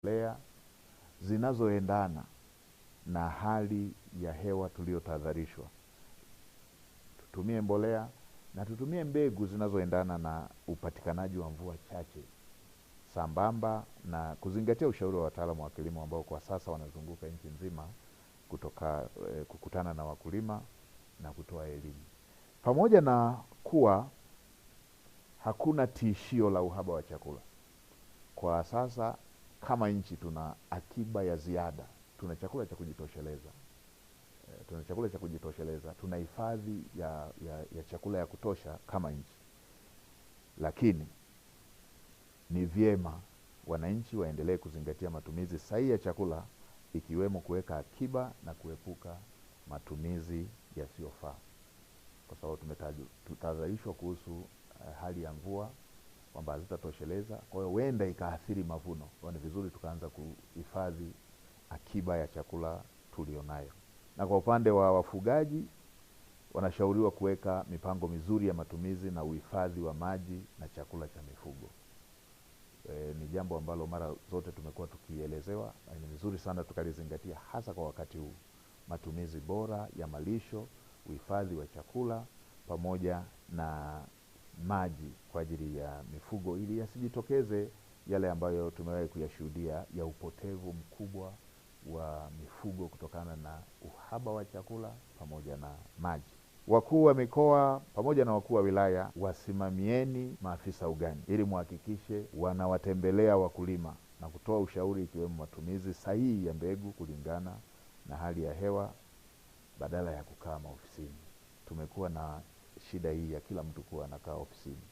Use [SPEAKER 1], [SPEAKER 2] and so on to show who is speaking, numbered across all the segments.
[SPEAKER 1] mbolea zinazoendana na hali ya hewa tuliyotahadharishwa. Tutumie mbolea na tutumie mbegu zinazoendana na upatikanaji wa mvua chache, sambamba na kuzingatia ushauri wa wataalamu wa kilimo ambao kwa sasa wanazunguka nchi nzima kukutana na wakulima na kutoa elimu. Pamoja na kuwa hakuna tishio la uhaba wa chakula, kwa sasa kama nchi tuna akiba ya ziada, tuna chakula cha kujitosheleza, tuna hifadhi ya chakula ya kutosha kama nchi. Lakini ni vyema wananchi waendelee kuzingatia matumizi sahihi ya chakula, ikiwemo kuweka akiba na kuepuka matumizi yasiyofaa, kwa sababu tumetahadharishwa kuhusu hali ya mvua kwamba hazitatosheleza. Kwa hiyo huenda ikaathiri mavuno. Kwa ni vizuri tukaanza kuhifadhi akiba ya chakula tulionayo. Na kwa upande wa wafugaji, wanashauriwa kuweka mipango mizuri ya matumizi na uhifadhi wa maji na chakula cha mifugo. Ni jambo ambalo mara zote tumekuwa tukielezewa, na ni vizuri sana tukalizingatia, hasa kwa wakati huu. Matumizi bora ya malisho, uhifadhi wa chakula pamoja na maji kwa ajili ya mifugo, ili yasijitokeze yale ambayo tumewahi kuyashuhudia ya upotevu mkubwa wa mifugo kutokana na uhaba wa chakula pamoja na maji. Wakuu wa mikoa pamoja na wakuu wa wilaya, wasimamieni maafisa ugani ili muhakikishe wanawatembelea wakulima na kutoa ushauri, ikiwemo matumizi sahihi ya mbegu kulingana na hali ya hewa badala ya kukaa maofisini. Tumekuwa na shida hii ya kila mtu kuwa anakaa ofisini.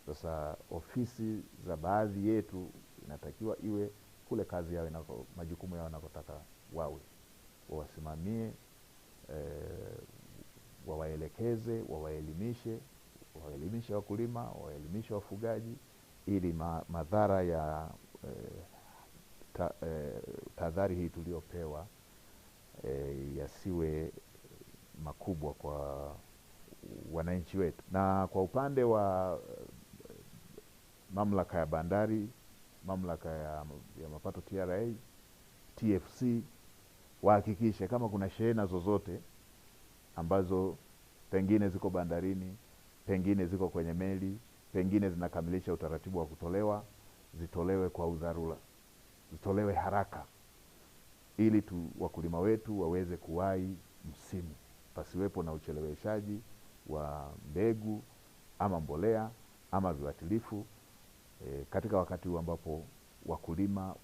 [SPEAKER 1] Sasa ofisi za baadhi yetu inatakiwa iwe kule kazi yao majukumu yao yanakotaka wawe. Wawasimamie, wawaelekeze, wawaelimishe wakulima, wawaelimishe wafugaji, ili madhara ya tahadhari hii tuliopewa yasiwe makubwa kwa wananchi wetu. Na kwa upande wa mamlaka ya bandari, mamlaka ya mapato TRA, TFC, wahakikishe kama kuna shehena zozote ambazo pengine ziko bandarini, pengine ziko kwenye meli, pengine zinakamilisha utaratibu wa kutolewa, zitolewe kwa udharura, zitolewe haraka, ili wakulima wetu waweze kuwahi msimu, pasiwepo na ucheleweshaji wa mbegu ama mbolea ama viuatilifu katika wakati huu ambapo wakulima